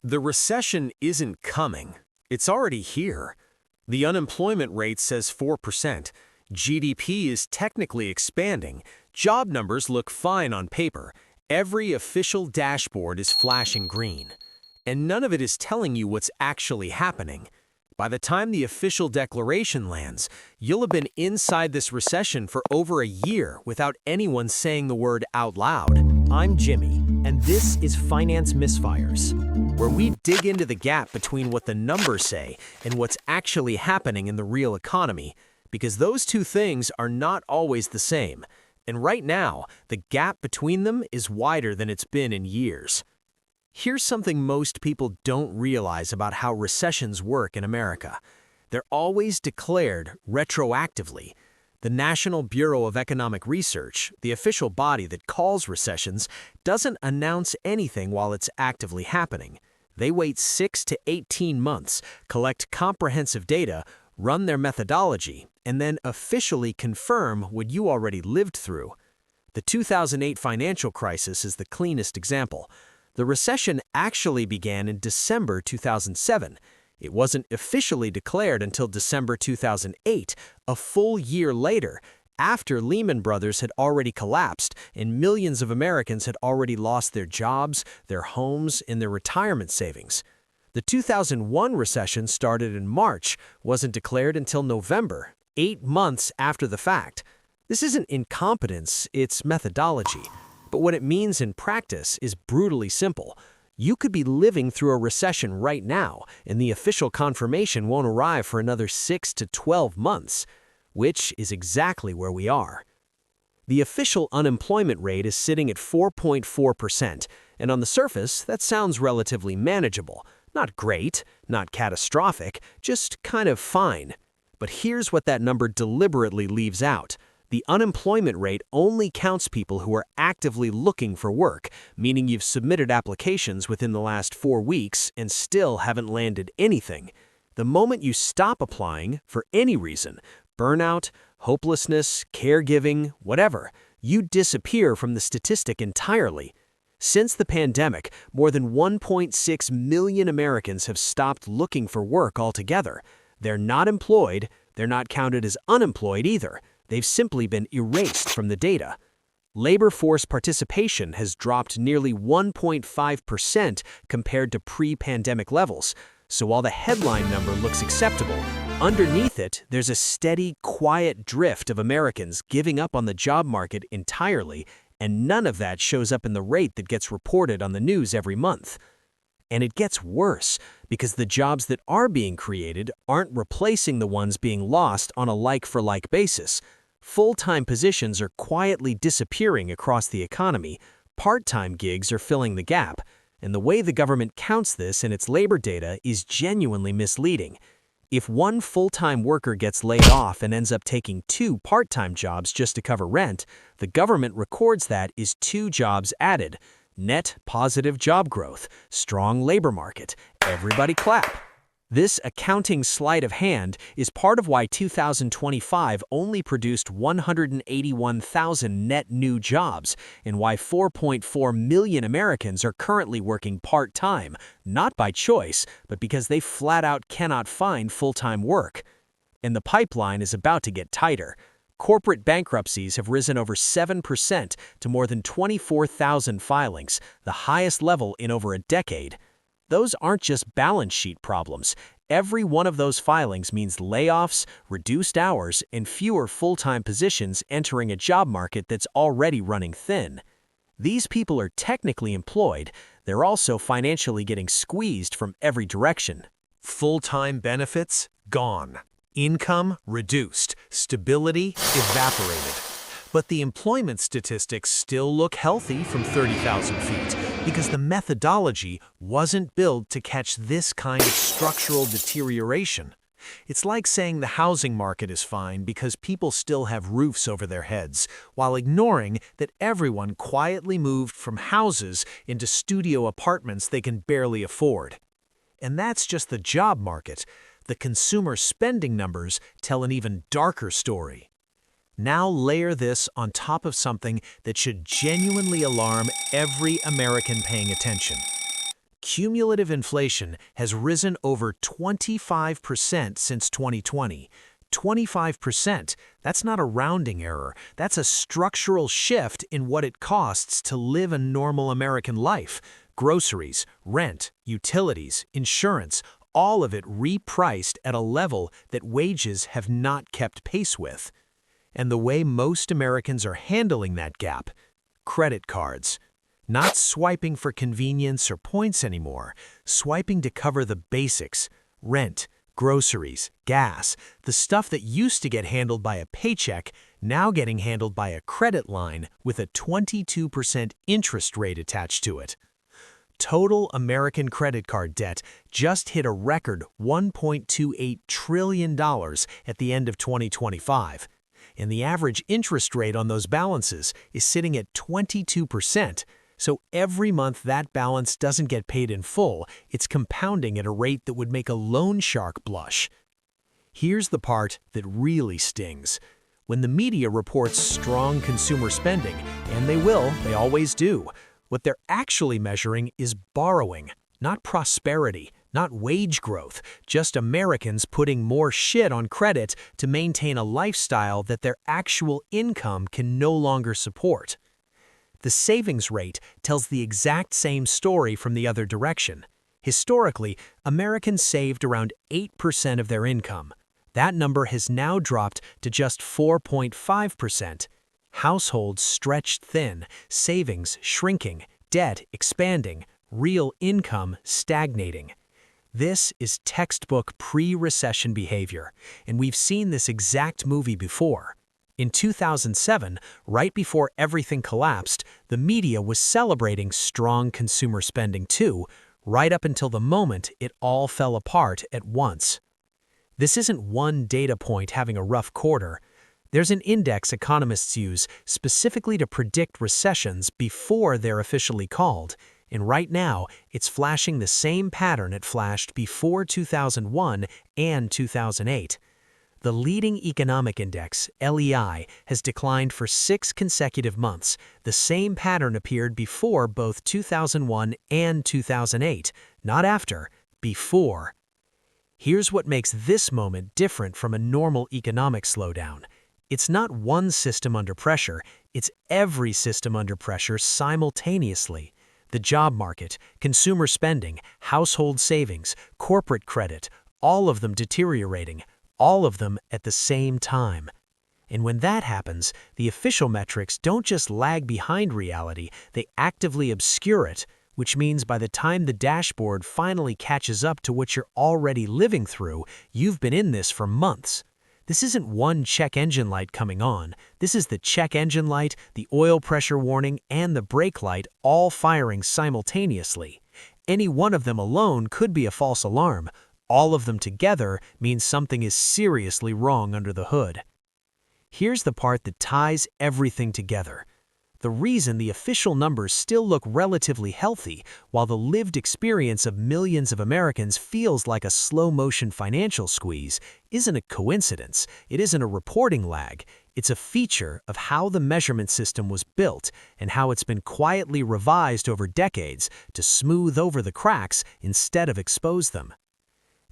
The recession isn't coming. It's already here. The unemployment rate says 4%. GDP is technically expanding. Job numbers look fine on paper. Every official dashboard is flashing green. And none of it is telling you what's actually happening. By the time the official declaration lands, you'll have been inside this recession for over a year without anyone saying the word out loud. I'm Jimmy, and this is Finance Misfires, where we dig into the gap between what the numbers say and what's actually happening in the real economy, because those two things are not always the same. And right now, the gap between them is wider than it's been in years. Here's something most people don't realize about how recessions work in America. They're always declared retroactively. The National Bureau of Economic Research, the official body that calls recessions, doesn't announce anything while it's actively happening. They wait 6 to 18 months, collect comprehensive data, run their methodology, and then officially confirm what you already lived through. The 2008 financial crisis is the cleanest example. The recession actually began in December 2007. It wasn't officially declared until December 2008, a full year later, after Lehman Brothers had already collapsed and millions of Americans had already lost their jobs, their homes, and their retirement savings. The 2001 recession started in March, wasn't declared until November, 8 months after the fact. This isn't incompetence, it's methodology. But what it means in practice is brutally simple. You could be living through a recession right now, and the official confirmation won't arrive for another 6 to 12 months, which is exactly where we are. The official unemployment rate is sitting at 4.4%, and on the surface, that sounds relatively manageable. Not great, not catastrophic, just kind of fine. But here's what that number deliberately leaves out. The unemployment rate only counts people who are actively looking for work, meaning you've submitted applications within the last 4 weeks and still haven't landed anything. The moment you stop applying, for any reason, burnout, hopelessness, caregiving, whatever, you disappear from the statistic entirely. Since the pandemic, more than 1.6 million Americans have stopped looking for work altogether. They're not employed, they're not counted as unemployed either. They've simply been erased from the data. Labor force participation has dropped nearly 1.5% compared to pre-pandemic levels. So while the headline number looks acceptable, underneath it, there's a steady, quiet drift of Americans giving up on the job market entirely, and none of that shows up in the rate that gets reported on the news every month. And it gets worse, because the jobs that are being created aren't replacing the ones being lost on a like-for-like basis. Full-time positions are quietly disappearing across the economy. Part-time gigs are filling the gap, and the way the government counts this in its labor data is genuinely misleading. If one full-time worker gets laid off and ends up taking 2 part-time jobs just to cover rent, the government records that as 2 jobs added. Net positive job growth, strong labor market, everybody clap. This accounting sleight of hand is part of why 2025 only produced 181,000 net new jobs, and why 4.4 million Americans are currently working part-time, not by choice, but because they flat out cannot find full-time work. And the pipeline is about to get tighter. Corporate bankruptcies have risen over 7% to more than 24,000 filings, the highest level in over a decade. Those aren't just balance sheet problems. Every one of those filings means layoffs, reduced hours, and fewer full-time positions entering a job market that's already running thin. These people are technically employed. They're also financially getting squeezed from every direction. Full-time benefits gone. Income reduced. Stability evaporated. But the employment statistics still look healthy from 30,000 feet because the methodology wasn't built to catch this kind of structural deterioration. It's like saying the housing market is fine because people still have roofs over their heads, while ignoring that everyone quietly moved from houses into studio apartments they can barely afford. And that's just the job market. The consumer spending numbers tell an even darker story. Now layer this on top of something that should genuinely alarm every American paying attention. Cumulative inflation has risen over 25% since 2020. 25%, that's not a rounding error. That's a structural shift in what it costs to live a normal American life. Groceries, rent, utilities, insurance, all of it repriced at a level that wages have not kept pace with. And the way most Americans are handling that gap: credit cards. Not swiping for convenience or points anymore, swiping to cover the basics: rent, groceries, gas, the stuff that used to get handled by a paycheck, now getting handled by a credit line with a 22% interest rate attached to it. Total American credit card debt just hit a record $1.28 trillion at the end of 2025. And the average interest rate on those balances is sitting at 22%. So every month that balance doesn't get paid in full, it's compounding at a rate that would make a loan shark blush. Here's the part that really stings. When the media reports strong consumer spending, and they always do, what they're actually measuring is borrowing, not prosperity, not wage growth, just Americans putting more shit on credit to maintain a lifestyle that their actual income can no longer support. The savings rate tells the exact same story from the other direction. Historically, Americans saved around 8% of their income. That number has now dropped to just 4.5%. Households stretched thin, savings shrinking, debt expanding, real income stagnating. This is textbook pre-recession behavior, and we've seen this exact movie before. In 2007, right before everything collapsed, the media was celebrating strong consumer spending too, right up until the moment it all fell apart at once. This isn't one data point having a rough quarter. There's an index economists use specifically to predict recessions before they're officially called, and right now it's flashing the same pattern it flashed before 2001 and 2008. The leading economic index, LEI, has declined for 6 consecutive months. The same pattern appeared before both 2001 and 2008, not after, before. Here's what makes this moment different from a normal economic slowdown. It's not one system under pressure, it's every system under pressure simultaneously. The job market, consumer spending, household savings, corporate credit, all of them deteriorating. All of them at the same time. And when that happens, the official metrics don't just lag behind reality, they actively obscure it, which means by the time the dashboard finally catches up to what you're already living through, you've been in this for months. This isn't one check engine light coming on. This is the check engine light, the oil pressure warning, and the brake light all firing simultaneously. Any one of them alone could be a false alarm. All of them together means something is seriously wrong under the hood. Here's the part that ties everything together. The reason the official numbers still look relatively healthy, while the lived experience of millions of Americans feels like a slow-motion financial squeeze, isn't a coincidence. It isn't a reporting lag. It's a feature of how the measurement system was built and how it's been quietly revised over decades to smooth over the cracks instead of expose them.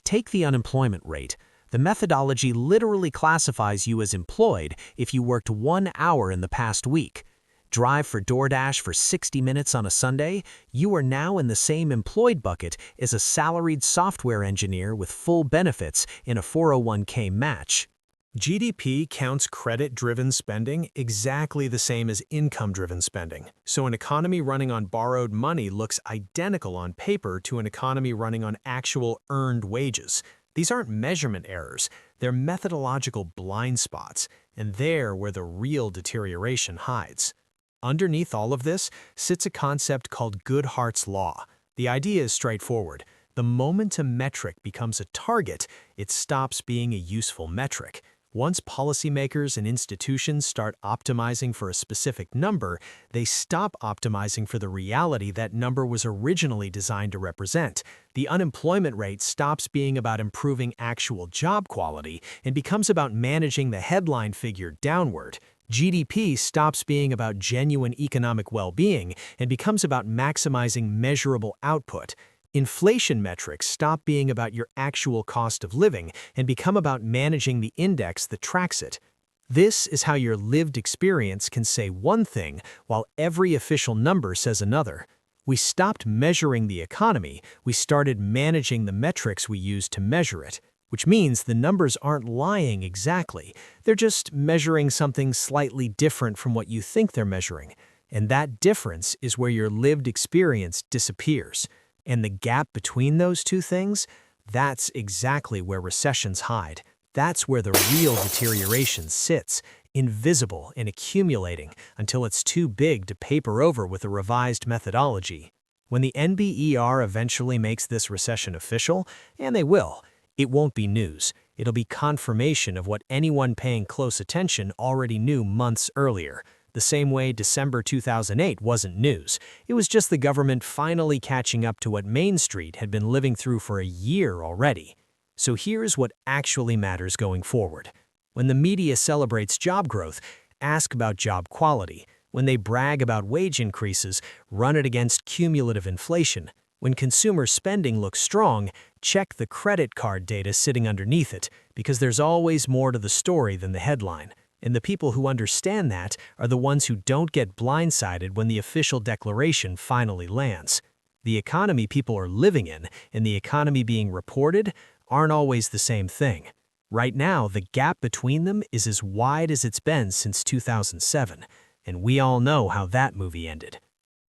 Take the unemployment rate. The methodology literally classifies you as employed if you worked 1 hour in the past week. Drive for DoorDash for 60 minutes on a Sunday, you are now in the same employed bucket as a salaried software engineer with full benefits in a 401k match. GDP counts credit-driven spending exactly the same as income-driven spending. So an economy running on borrowed money looks identical on paper to an economy running on actual earned wages. These aren't measurement errors, they're methodological blind spots, and they're where the real deterioration hides. Underneath all of this sits a concept called Goodhart's Law. The idea is straightforward. The moment a metric becomes a target, it stops being a useful metric. Once policymakers and institutions start optimizing for a specific number, they stop optimizing for the reality that number was originally designed to represent. The unemployment rate stops being about improving actual job quality and becomes about managing the headline figure downward. GDP stops being about genuine economic well-being and becomes about maximizing measurable output. Inflation metrics stop being about your actual cost of living and become about managing the index that tracks it. This is how your lived experience can say one thing while every official number says another. We stopped measuring the economy, we started managing the metrics we use to measure it, which means the numbers aren't lying exactly. They're just measuring something slightly different from what you think they're measuring. And that difference is where your lived experience disappears. And the gap between those two things, that's exactly where recessions hide. That's where the real deterioration sits, invisible and accumulating until it's too big to paper over with a revised methodology. When the NBER eventually makes this recession official, and they will, it won't be news. It'll be confirmation of what anyone paying close attention already knew months earlier. The same way December 2008 wasn't news. It was just the government finally catching up to what Main Street had been living through for a year already. So here's what actually matters going forward. When the media celebrates job growth, ask about job quality. When they brag about wage increases, run it against cumulative inflation. When consumer spending looks strong, check the credit card data sitting underneath it, because there's always more to the story than the headline. And the people who understand that are the ones who don't get blindsided when the official declaration finally lands. The economy people are living in and the economy being reported aren't always the same thing. Right now, the gap between them is as wide as it's been since 2007, and we all know how that movie ended.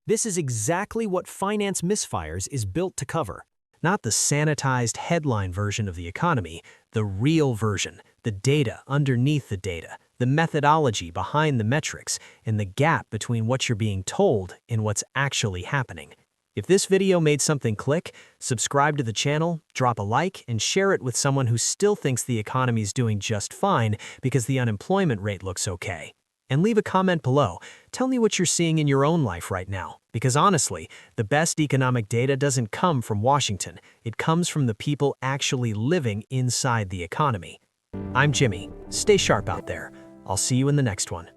This is exactly what Finance Misfires is built to cover. Not the sanitized headline version of the economy, the real version, the data underneath the data, the methodology behind the metrics, and the gap between what you're being told and what's actually happening. If this video made something click, subscribe to the channel, drop a like, and share it with someone who still thinks the economy's doing just fine because the unemployment rate looks okay. And leave a comment below. Tell me what you're seeing in your own life right now. Because honestly, the best economic data doesn't come from Washington. It comes from the people actually living inside the economy. I'm Jimmy. Stay sharp out there. I'll see you in the next one.